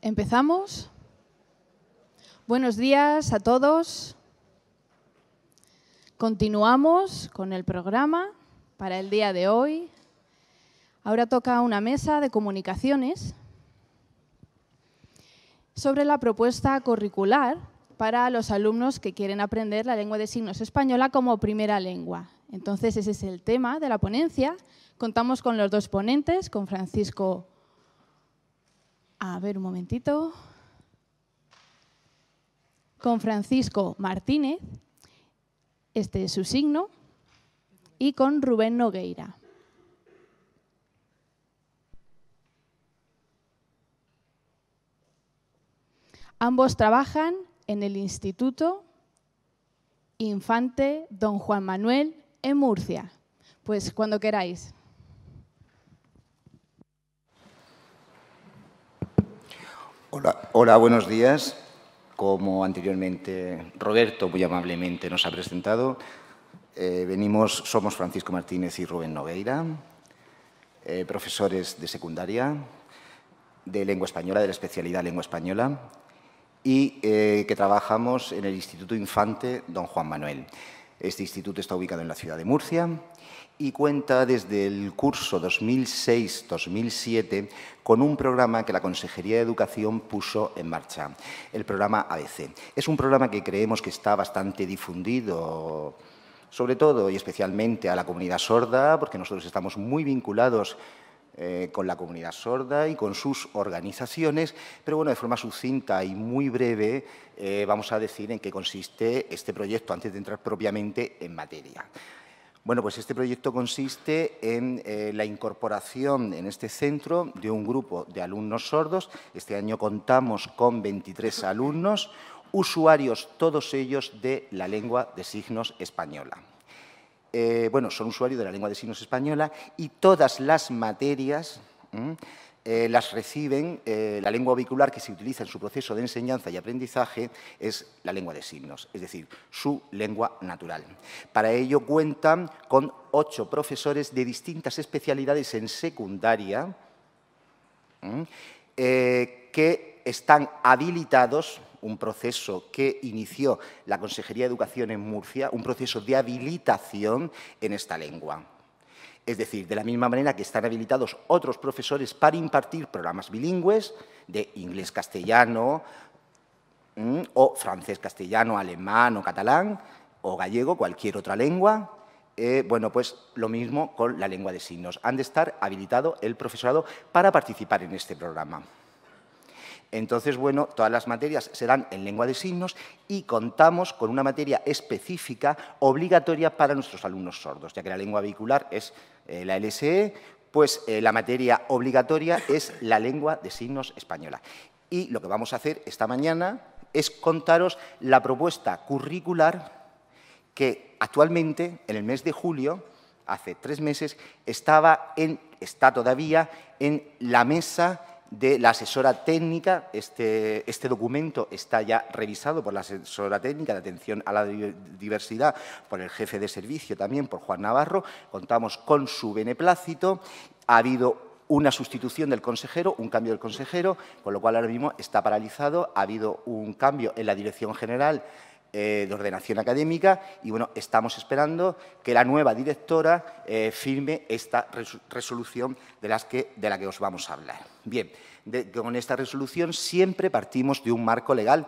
¿Empezamos? Buenos días a todos. Continuamos con el programa para el día de hoy. Ahora toca una mesa de comunicaciones sobre la propuesta curricular para los alumnos que quieren aprender la lengua de signos española como primera lengua. Entonces, ese es el tema de la ponencia. Contamos con los dos ponentes, con Francisco... A ver, un momentito. Con Francisco Martínez, este es su signo, y con Rubén Nogueira. Ambos trabajan en el Instituto Infante Don Juan Manuel en Murcia. Pues cuando queráis. Hola, buenos días. Como anteriormente Roberto muy amablemente nos ha presentado, somos Francisco Martínez y Rubén Nogueira, profesores de secundaria, de lengua española, de la especialidad lengua española, y que trabajamos en el Instituto Infante Don Juan Manuel. Este instituto está ubicado en la ciudad de Murcia y cuenta desde el curso 2006-2007 con un programa que la Consejería de Educación puso en marcha, el programa ABC. Es un programa que creemos que está bastante difundido, sobre todo y especialmente a la comunidad sorda, porque nosotros estamos muy vinculados con la comunidad sorda y con sus organizaciones, pero bueno, de forma sucinta y muy breve vamos a decir en qué consiste este proyecto antes de entrar propiamente en materia. Bueno, pues este proyecto consiste en la incorporación en este centro de un grupo de alumnos sordos. Este año contamos con 23 alumnos, usuarios todos ellos de la lengua de signos española. Son usuarios de la lengua de signos española y todas las materias las reciben, la lengua vehicular que se utiliza en su proceso de enseñanza y aprendizaje es la lengua de signos, es decir, su lengua natural. Para ello cuentan con 8 profesores de distintas especialidades en secundaria que están habilitados, un proceso que inició la Consejería de Educación en Murcia, un proceso de habilitación en esta lengua. Es decir, de la misma manera que están habilitados otros profesores para impartir programas bilingües de inglés-castellano o francés-castellano, alemán o catalán o gallego, cualquier otra lengua. Pues lo mismo con la lengua de signos. Han de estar habilitado el profesorado para participar en este programa. Entonces, bueno, todas las materias serán en lengua de signos y contamos con una materia específica obligatoria para nuestros alumnos sordos, ya que la lengua vehicular es la LSE, pues la materia obligatoria es la lengua de signos española. Y lo que vamos a hacer esta mañana es contaros la propuesta curricular que actualmente, en el mes de julio, hace 3 meses, está todavía en la mesa de la asesora técnica. Este documento está ya revisado por la asesora técnica de atención a la diversidad, por el jefe de servicio también, por Juan Navarro. Contamos con su beneplácito. Ha habido una sustitución del consejero, un cambio del consejero, con lo cual ahora mismo está paralizado. Ha habido un cambio en la Dirección General de Ordenación Académica y, bueno, estamos esperando que la nueva directora firme esta resolución de la que os vamos a hablar. Bien, con esta resolución siempre partimos de un marco legal,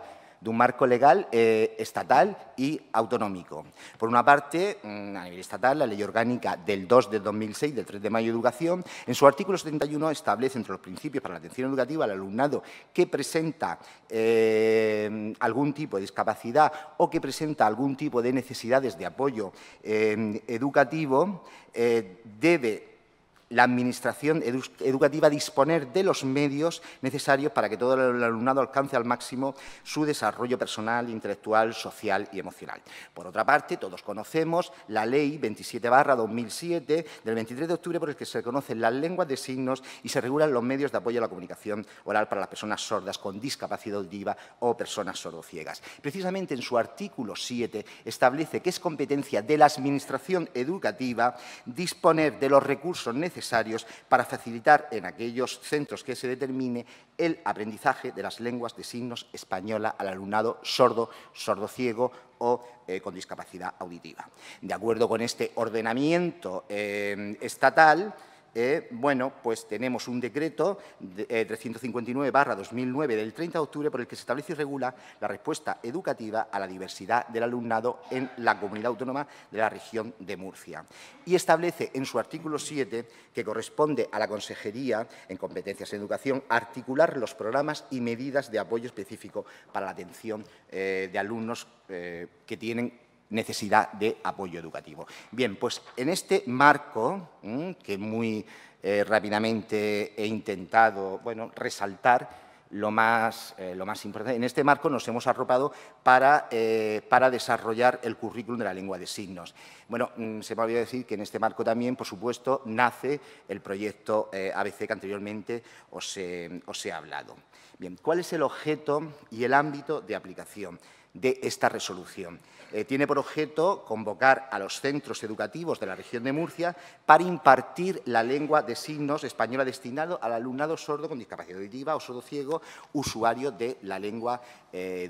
estatal y autonómico. Por una parte, a nivel estatal, la Ley Orgánica del 2 de 2006, del 3 de mayo de Educación, en su artículo 71 establece entre los principios para la atención educativa al alumnado que presenta algún tipo de discapacidad o que presenta algún tipo de necesidades de apoyo educativo, debe la Administración educativa disponer de los medios necesarios para que todo el alumnado alcance al máximo su desarrollo personal, intelectual, social y emocional. Por otra parte, todos conocemos la Ley 27/2007 del 23 de octubre por el que se reconocen las lenguas de signos y se regulan los medios de apoyo a la comunicación oral para las personas sordas con discapacidad auditiva o personas sordociegas. Precisamente en su artículo 7 establece que es competencia de la Administración educativa disponer de los recursos necesarios necesarios para facilitar en aquellos centros que se determine el aprendizaje de las lenguas de signos española al alumnado sordo, sordo-ciego o con discapacidad auditiva. De acuerdo con este ordenamiento estatal, bueno, pues tenemos un decreto 359/2009 del 30 de octubre por el que se establece y regula la respuesta educativa a la diversidad del alumnado en la comunidad autónoma de la región de Murcia. Y establece en su artículo 7 que corresponde a la Consejería en competencias en educación articular los programas y medidas de apoyo específico para la atención de alumnos que tienen necesidad de apoyo educativo. Bien, pues en este marco, que muy rápidamente he intentado resaltar lo más importante, en este marco nos hemos arropado para desarrollar el currículum de la lengua de signos. Bueno, se me olvidó decir que en este marco también, por supuesto, nace el proyecto ABC que anteriormente os he hablado. Bien, ¿cuál es el objeto y el ámbito de aplicación de esta resolución? Tiene por objeto convocar a los centros educativos de la región de Murcia para impartir la lengua de signos española destinado al alumnado sordo con discapacidad auditiva o sordo-ciego, usuario de la lengua de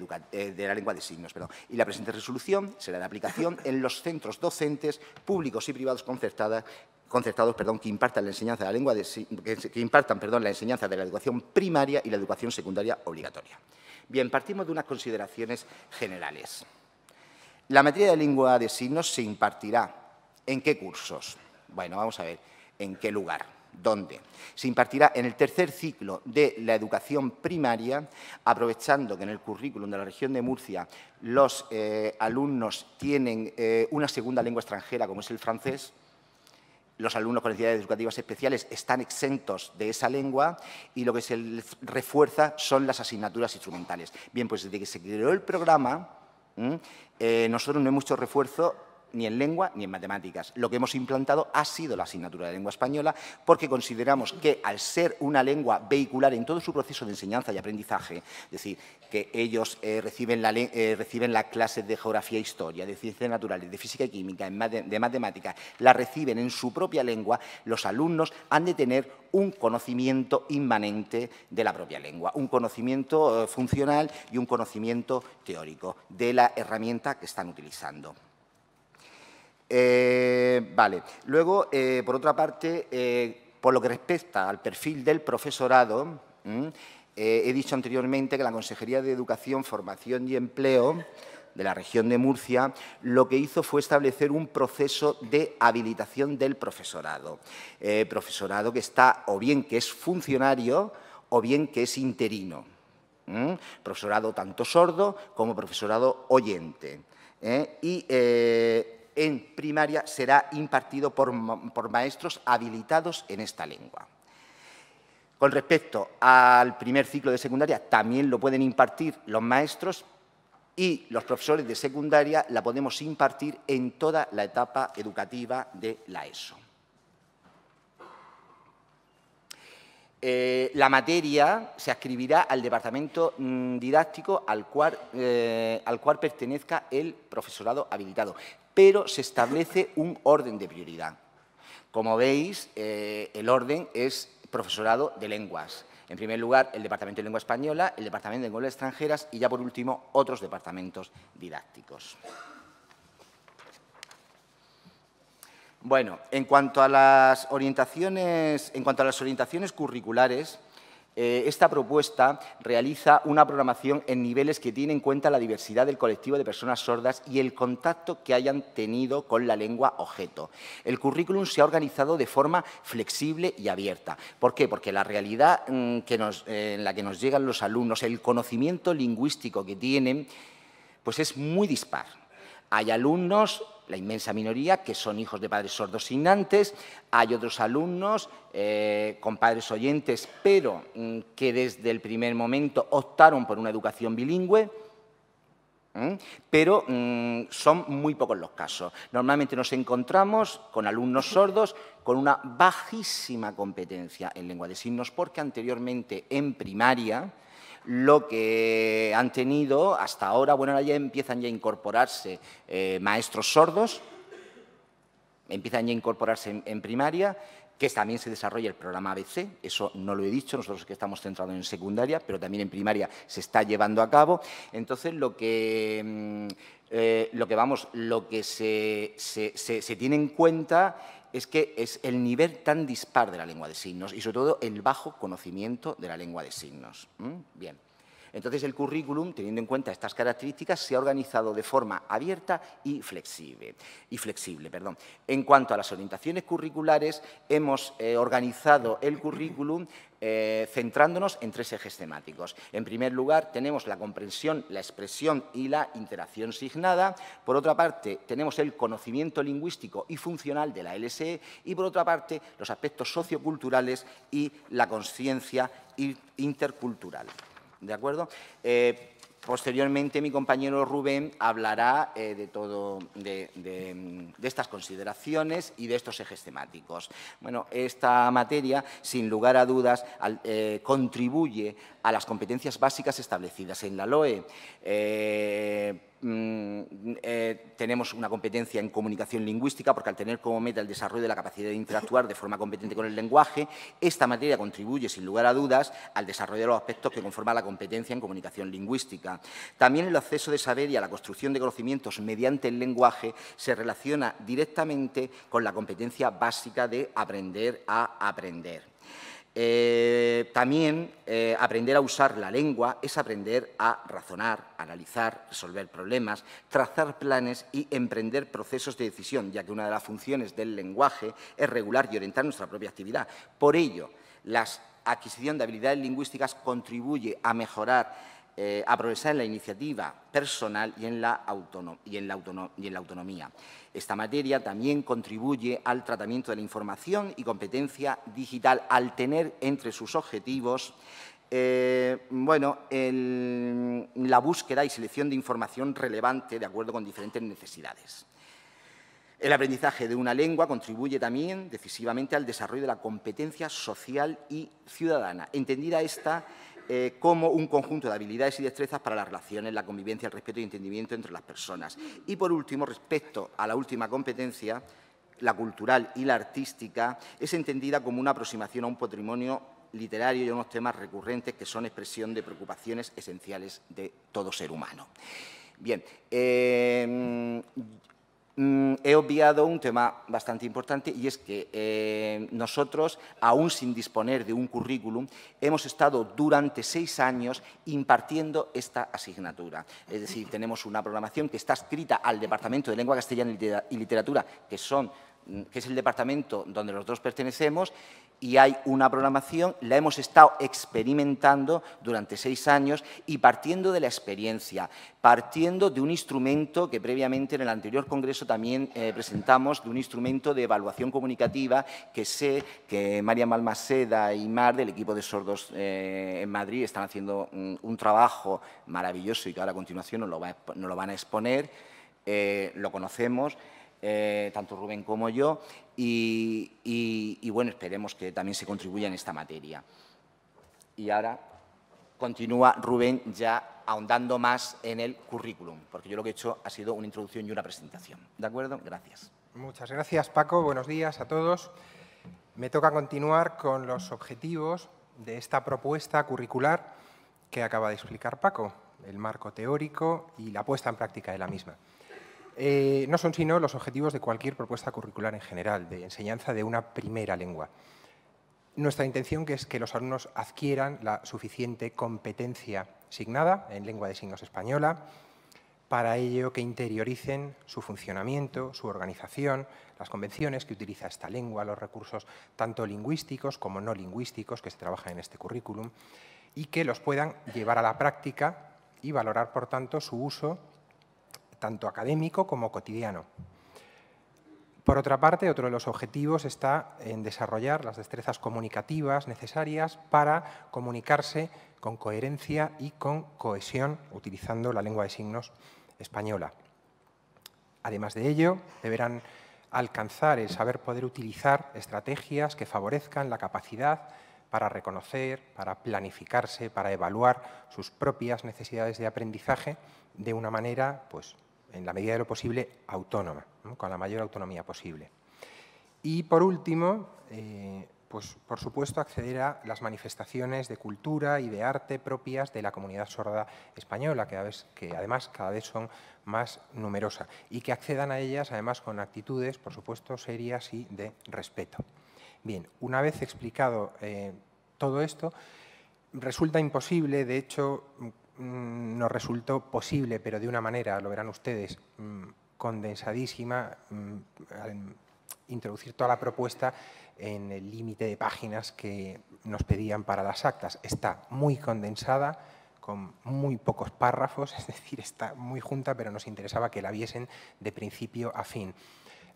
signos. Y la presente resolución será de aplicación en los centros docentes públicos y privados concertados que impartan la enseñanza de la lengua la enseñanza de la educación primaria y la educación secundaria obligatoria. Bien, partimos de unas consideraciones generales. La materia de lengua de signos se impartirá ¿en qué cursos? Bueno, vamos a ver en qué lugar, dónde. Se impartirá en el tercer ciclo de la educación primaria, aprovechando que en el currículum de la región de Murcia los alumnos tienen una segunda lengua extranjera, como es el francés. Los alumnos con necesidades educativas especiales están exentos de esa lengua y lo que se les refuerza son las asignaturas instrumentales. Bien, pues desde que se creó el programa, nosotros no hemos hecho refuerzo ni en lengua ni en matemáticas. Lo que hemos implantado ha sido la asignatura de lengua española porque consideramos que, al ser una lengua vehicular en todo su proceso de enseñanza y aprendizaje, es decir, que ellos reciben las clases de geografía e historia, de ciencias naturales, de física y química, de matemáticas, las reciben en su propia lengua, los alumnos han de tener un conocimiento inmanente de la propia lengua, un conocimiento funcional y un conocimiento teórico de la herramienta que están utilizando. Vale. Luego, por otra parte, por lo que respecta al perfil del profesorado, he dicho anteriormente que la Consejería de Educación, Formación y Empleo de la región de Murcia lo que hizo fue establecer un proceso de habilitación del profesorado. Profesorado que está o bien que es funcionario o bien que es interino. Profesorado tanto sordo como profesorado oyente. En primaria será impartido por maestros habilitados en esta lengua. Con respecto al primer ciclo de secundaria, también lo pueden impartir los maestros y los profesores de secundaria la podemos impartir en toda la etapa educativa de la ESO. La materia se adscribirá al departamento didáctico al cual pertenezca el profesorado habilitado, pero se establece un orden de prioridad. Como veis, el orden es profesorado de lenguas. En primer lugar, el Departamento de Lengua Española, el Departamento de Lenguas Extranjeras y ya por último, otros departamentos didácticos. Bueno, en cuanto a las orientaciones curriculares, esta propuesta realiza una programación en niveles que tiene en cuenta la diversidad del colectivo de personas sordas y el contacto que hayan tenido con la lengua objeto. El currículum se ha organizado de forma flexible y abierta. ¿Por qué? Porque la realidad en la que nos llegan los alumnos, el conocimiento lingüístico que tienen, pues es muy dispar. Hay alumnos, la inmensa minoría, que son hijos de padres sordos signantes, hay otros alumnos con padres oyentes, pero que desde el primer momento optaron por una educación bilingüe, pero son muy pocos los casos. Normalmente nos encontramos con alumnos sordos con una bajísima competencia en lengua de signos, porque anteriormente en primaria lo que han tenido hasta ahora, bueno, ahora ya empiezan a incorporarse maestros sordos, empiezan ya a incorporarse en primaria, que también se desarrolla el programa ABC, eso no lo he dicho, nosotros que estamos centrados en secundaria, pero también en primaria se está llevando a cabo. Entonces, lo que se tiene en cuenta es que es el nivel tan dispar de la lengua de signos y, sobre todo, el bajo conocimiento de la lengua de signos. Bien. Entonces, el currículum, teniendo en cuenta estas características, se ha organizado de forma abierta y flexible. En cuanto a las orientaciones curriculares, hemos organizado el currículum centrándonos en 3 ejes temáticos. En primer lugar, tenemos la comprensión, la expresión y la interacción signada. Por otra parte, tenemos el conocimiento lingüístico y funcional de la LSE y, por otra parte, los aspectos socioculturales y la consciencia intercultural. ¿De acuerdo? Posteriormente, mi compañero Rubén hablará de estas consideraciones y de estos ejes temáticos. Bueno, esta materia, sin lugar a dudas, contribuye a las competencias básicas establecidas en la LOE. Tenemos una competencia en comunicación lingüística, porque al tener como meta el desarrollo de la capacidad de interactuar de forma competente con el lenguaje, esta materia contribuye, sin lugar a dudas, al desarrollo de los aspectos que conforman la competencia en comunicación lingüística. También el acceso de saber y a la construcción de conocimientos mediante el lenguaje se relaciona directamente con la competencia básica de aprender a aprender. También aprender a usar la lengua es aprender a razonar, analizar, resolver problemas, trazar planes y emprender procesos de decisión, ya que una de las funciones del lenguaje es regular y orientar nuestra propia actividad. Por ello, la adquisición de habilidades lingüísticas contribuye a mejorar, a progresar en la iniciativa personal y en la autonomía. Esta materia también contribuye al tratamiento de la información y competencia digital, al tener entre sus objetivos la búsqueda y selección de información relevante de acuerdo con diferentes necesidades. El aprendizaje de una lengua contribuye también decisivamente al desarrollo de la competencia social y ciudadana, entendida esta como un conjunto de habilidades y destrezas para las relaciones, la convivencia, el respeto y entendimiento entre las personas. Y, por último, respecto a la última competencia, la cultural y la artística, es entendida como una aproximación a un patrimonio literario y a unos temas recurrentes que son expresión de preocupaciones esenciales de todo ser humano. Bien, he obviado un tema bastante importante, y es que nosotros, aún sin disponer de un currículum, hemos estado durante 6 años impartiendo esta asignatura. Es decir, tenemos una programación que está adscrita al Departamento de Lengua Castellana y Literatura, que es el departamento donde los dos pertenecemos, y hay una programación, la hemos estado experimentando durante 6 años y partiendo de la experiencia, partiendo de un instrumento que previamente en el anterior congreso también presentamos, de un instrumento de evaluación comunicativa que sé que María Balmaseda y Mar, del equipo de sordos en Madrid, están haciendo un trabajo maravilloso y que ahora a continuación nos lo van a exponer, lo conocemos. Tanto Rubén como yo, y bueno, esperemos que también se contribuya en esta materia. Y ahora continúa Rubén ya ahondando más en el currículum, porque yo lo que he hecho ha sido una introducción y una presentación. ¿De acuerdo? Gracias. Muchas gracias, Paco. Buenos días a todos. Me toca continuar con los objetivos de esta propuesta curricular que acaba de explicar Paco, el marco teórico y la puesta en práctica de la misma. No son sino los objetivos de cualquier propuesta curricular en general, de enseñanza de una primera lengua. Nuestra intención es que los alumnos adquieran la suficiente competencia signada en lengua de signos española, para ello que interioricen su funcionamiento, su organización, las convenciones que utiliza esta lengua, los recursos tanto lingüísticos como no lingüísticos que se trabajan en este currículum, y que los puedan llevar a la práctica y valorar, por tanto, su uso tanto académico como cotidiano. Por otra parte, otro de los objetivos está en desarrollar las destrezas comunicativas necesarias para comunicarse con coherencia y con cohesión utilizando la lengua de signos española. Además de ello, deberán alcanzar el saber poder utilizar estrategias que favorezcan la capacidad para reconocer, para planificarse, para evaluar sus propias necesidades de aprendizaje de una manera, pues, en la medida de lo posible, autónoma, ¿no? Con la mayor autonomía posible. Y, por último, pues, por supuesto, acceder a las manifestaciones de cultura y de arte propias de la comunidad sorda española, que además cada vez son más numerosas, y que accedan a ellas, además, con actitudes, por supuesto, serias y de respeto. Bien, una vez explicado todo esto, resulta imposible, de hecho, nos resultó posible, pero de una manera, lo verán ustedes, condensadísima, introducir toda la propuesta en el límite de páginas que nos pedían para las actas. Está muy condensada, con muy pocos párrafos, es decir, está muy junta, pero nos interesaba que la viesen de principio a fin.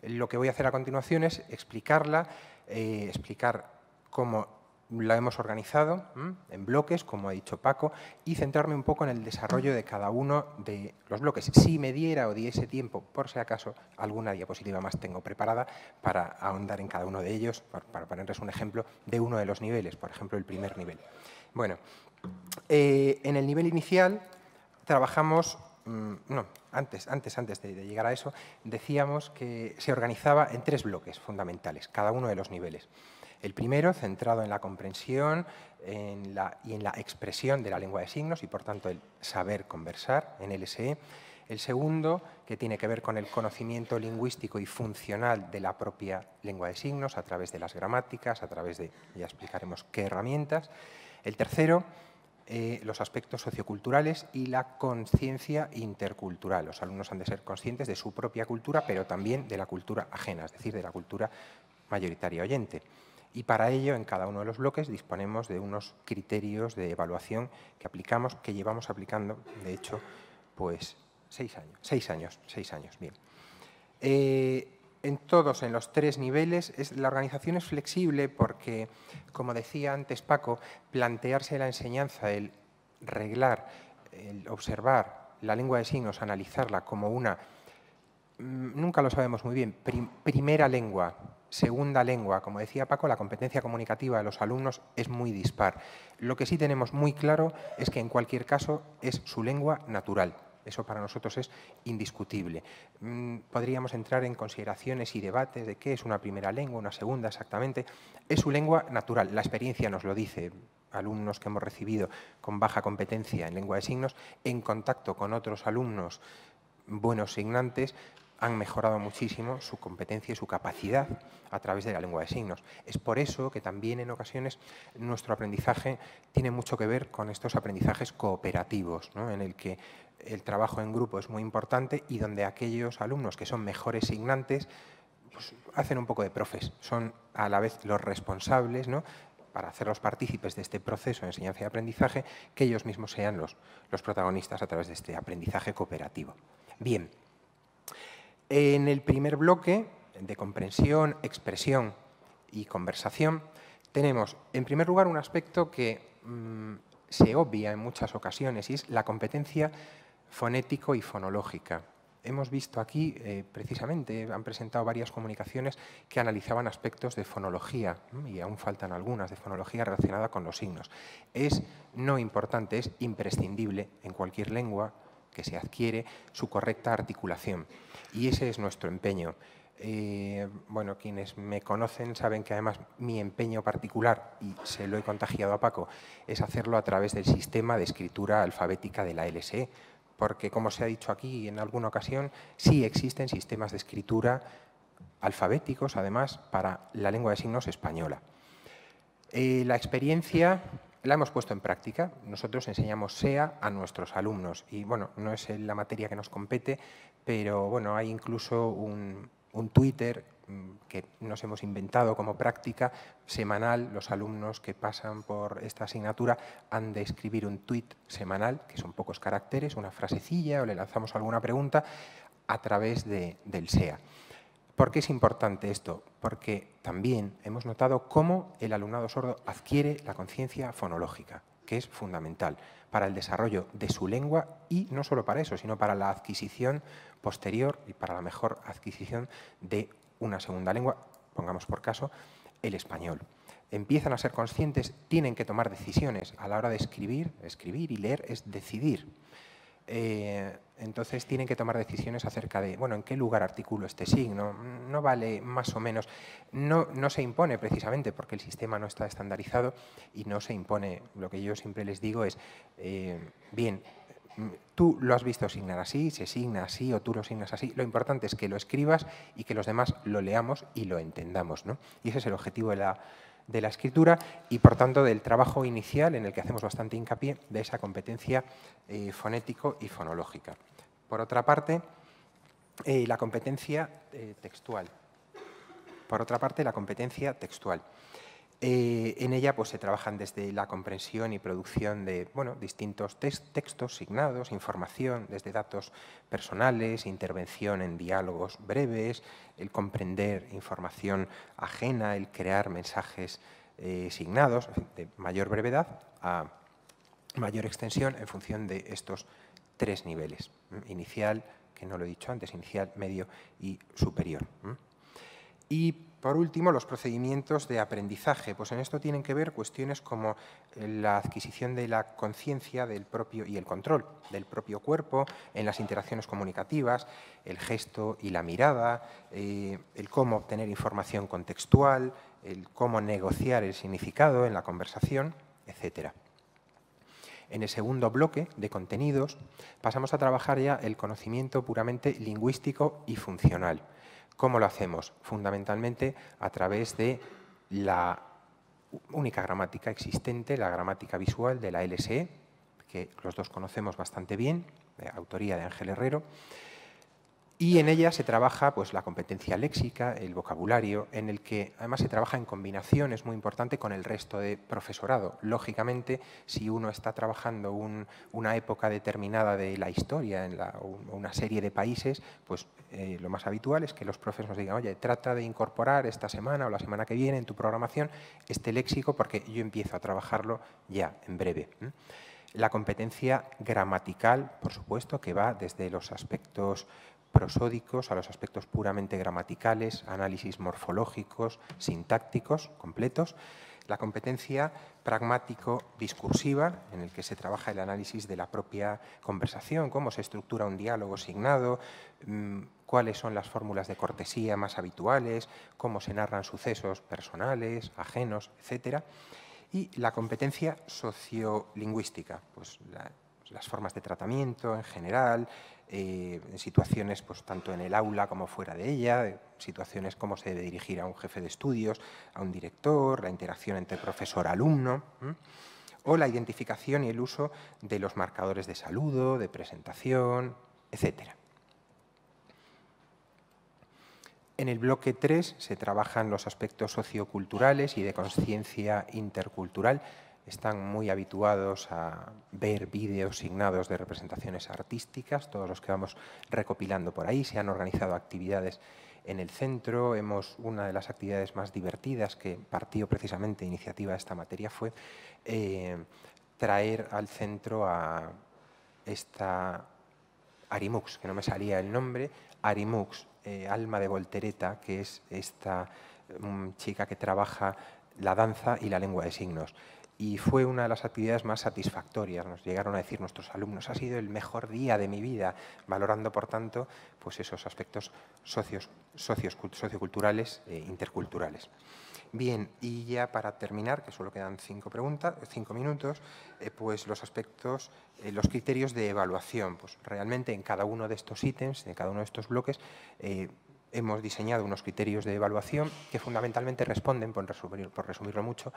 Lo que voy a hacer a continuación es explicarla, explicar cómo la hemos organizado en bloques, como ha dicho Paco, y centrarme un poco en el desarrollo de cada uno de los bloques. Si me diera o diese tiempo, por si acaso, alguna diapositiva más tengo preparada para ahondar en cada uno de ellos, para ponerles un ejemplo de uno de los niveles, por ejemplo, el primer nivel. Bueno, en el nivel inicial trabajamos... No, antes de llegar a eso, decíamos que se organizaba en 3 bloques fundamentales, cada uno de los niveles. El primero, centrado en la comprensión y en la expresión de la lengua de signos y, por tanto, el saber conversar en LSE. El segundo, que tiene que ver con el conocimiento lingüístico y funcional de la propia lengua de signos a través de las gramáticas, a través de, ya explicaremos qué herramientas. El tercero, los aspectos socioculturales y la conciencia intercultural. Los alumnos han de ser conscientes de su propia cultura, pero también de la cultura ajena, es decir, de la cultura mayoritaria oyente. Y para ello, en cada uno de los bloques, disponemos de unos criterios de evaluación que llevamos aplicando, de hecho, pues 6 años. Bien. En los 3 niveles, la organización es flexible porque, como decía antes Paco, plantearse la enseñanza, el reglar, el observar la lengua de signos, analizarla como una, nunca lo sabemos muy bien, primera lengua, segunda lengua. Como decía Paco, la competencia comunicativa de los alumnos es muy dispar. Lo que sí tenemos muy claro es que en cualquier caso es su lengua natural. Eso para nosotros es indiscutible. Podríamos entrar en consideraciones y debates de qué es una primera lengua, una segunda exactamente. Es su lengua natural, la experiencia nos lo dice. Alumnos que hemos recibido con baja competencia en lengua de signos, en contacto con otros alumnos buenos signantes, han mejorado muchísimo su competencia y su capacidad a través de la lengua de signos. Es por eso que también en ocasiones nuestro aprendizaje tiene mucho que ver con estos aprendizajes cooperativos, ¿no? En el que el trabajo en grupo es muy importante y donde aquellos alumnos que son mejores signantes pues, hacen un poco de profes, son a la vez los responsables, ¿no?, para hacerlos partícipes de este proceso de enseñanza y aprendizaje, que ellos mismos sean los protagonistas a través de este aprendizaje cooperativo. Bien. En el primer bloque de comprensión, expresión y conversación tenemos, en primer lugar, un aspecto que se obvia en muchas ocasiones y es la competencia fonético y fonológica. Hemos visto aquí, precisamente, han presentado varias comunicaciones que analizaban aspectos de fonología, y aún faltan algunas de fonología relacionada con los signos. Es no importante, es imprescindible en cualquier lengua que se adquiere su correcta articulación. Y ese es nuestro empeño. Bueno, quienes me conocen saben que además mi empeño particular, y se lo he contagiado a Paco, es hacerlo a través del sistema de escritura alfabética de la LSE, porque, como se ha dicho aquí en alguna ocasión, sí existen sistemas de escritura alfabéticos, además, para la lengua de signos española. La experiencia la hemos puesto en práctica. Nosotros enseñamos SEA a nuestros alumnos y, bueno, no es la materia que nos compete, pero, bueno, hay incluso un Twitter que nos hemos inventado como práctica semanal. Los alumnos que pasan por esta asignatura han de escribir un tweet semanal, que son pocos caracteres, una frasecilla o le lanzamos alguna pregunta a través del SEA. ¿Por qué es importante esto? Porque también hemos notado cómo el alumnado sordo adquiere la conciencia fonológica, que es fundamental para el desarrollo de su lengua y no solo para eso, sino para la adquisición posterior y para la mejor adquisición de una segunda lengua, pongamos por caso, el español. Empiezan a ser conscientes, tienen que tomar decisiones a la hora de escribir y leer es decidir. Entonces tienen que tomar decisiones acerca de, bueno, en qué lugar articulo este signo, no vale más o menos, no se impone precisamente porque el sistema no está estandarizado y no se impone, lo que yo siempre les digo es, bien, tú lo has visto signar así, se signa así o tú lo signas así, lo importante es que lo escribas y que los demás lo leamos y lo entendamos, ¿no? Y ese es el objetivo de la escritura y, por tanto, del trabajo inicial en el que hacemos bastante hincapié de esa competencia fonético y fonológica. Por otra parte, la competencia textual. En ella pues, se trabajan desde la comprensión y producción de distintos textos signados, información, desde datos personales, intervención en diálogos breves, el comprender información ajena, el crear mensajes signados de mayor brevedad a mayor extensión en función de estos 3 niveles, inicial, que no lo he dicho antes, inicial, medio y superior. Y, por último, los procedimientos de aprendizaje. Pues en esto tienen que ver cuestiones como la adquisición de la conciencia del propio y el control del propio cuerpo en las interacciones comunicativas, el gesto y la mirada, el cómo obtener información contextual, el cómo negociar el significado en la conversación, etcétera. En el segundo bloque de contenidos pasamos a trabajar ya el conocimiento puramente lingüístico y funcional. ¿Cómo lo hacemos? Fundamentalmente a través de la única gramática existente, la gramática visual de la LSE, que los dos conocemos bastante bien, de autoría de Ángel Herrero, y en ella se trabaja pues, la competencia léxica, el vocabulario, en el que además se trabaja en combinación, es muy importante, con el resto de profesorado. Lógicamente, si uno está trabajando una época determinada de la historia en una serie de países, pues lo más habitual es que los profes nos digan, oye, trata de incorporar esta semana o la semana que viene en tu programación este léxico porque yo empiezo a trabajarlo ya, en breve. La competencia gramatical, por supuesto, que va desde los aspectos prosódicos a los aspectos puramente gramaticales, análisis morfológicos, sintácticos completos. La competencia pragmático-discursiva, en el que se trabaja el análisis de la propia conversación, cómo se estructura un diálogo signado, cuáles son las fórmulas de cortesía más habituales, cómo se narran sucesos personales, ajenos, etcétera. Y la competencia sociolingüística, pues las formas de tratamiento en general, en situaciones pues, tanto en el aula como fuera de ella, situaciones como se debe dirigir a un jefe de estudios, a un director, la interacción entre profesor-alumno, o la identificación y el uso de los marcadores de saludo, de presentación, etcétera. En el bloque 3 se trabajan los aspectos socioculturales y de conciencia intercultural. Están muy habituados a ver vídeos signados de representaciones artísticas, todos los que vamos recopilando por ahí. Se han organizado actividades en el centro. Una de las actividades más divertidas que partió precisamente de iniciativa de esta materia fue traer al centro a esta Arimux, que no me salía el nombre, Arimux, Alma de Voltereta, que es esta chica que trabaja la danza y la lengua de signos. Y fue una de las actividades más satisfactorias. Nos llegaron a decir nuestros alumnos, ha sido el mejor día de mi vida, valorando, por tanto, pues esos aspectos socioculturales e interculturales. Bien, y ya para terminar, que solo quedan 5 minutos, pues los aspectos, los criterios de evaluación. Pues realmente en cada uno de estos ítems, en cada uno de estos bloques, hemos diseñado unos criterios de evaluación que fundamentalmente responden, por resumirlo mucho,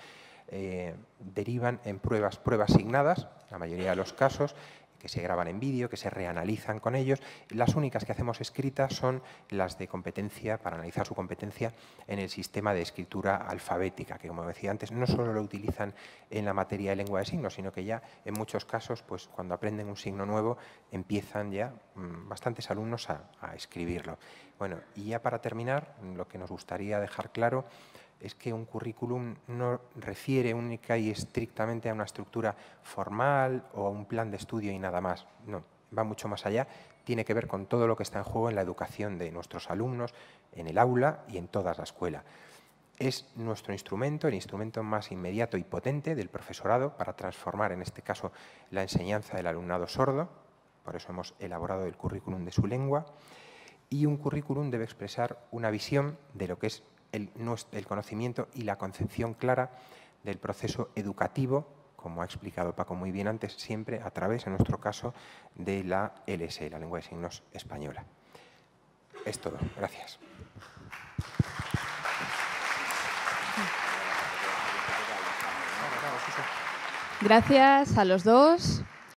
derivan en pruebas asignadas, la mayoría de los casos, que se graban en vídeo, que se reanalizan con ellos. Las únicas que hacemos escritas son las de competencia, para analizar su competencia en el sistema de escritura alfabética, que como decía antes, no solo lo utilizan en la materia de lengua de signos, sino que ya en muchos casos, pues cuando aprenden un signo nuevo, empiezan ya bastantes alumnos a escribirlo. Bueno, y ya para terminar, lo que nos gustaría dejar claro es que un currículum no refiere única y estrictamente a una estructura formal o a un plan de estudio y nada más. No, va mucho más allá. Tiene que ver con todo lo que está en juego en la educación de nuestros alumnos, en el aula y en toda la escuela. Es nuestro instrumento, el instrumento más inmediato y potente del profesorado para transformar, en este caso, la enseñanza del alumnado sordo, Por eso hemos elaborado el currículum de su lengua. Y un currículum debe expresar una visión de lo que es el conocimiento y la concepción clara del proceso educativo, como ha explicado Paco muy bien antes, siempre a través, en nuestro caso, de la LSE, la lengua de signos española. Es todo. Gracias. Gracias a los dos.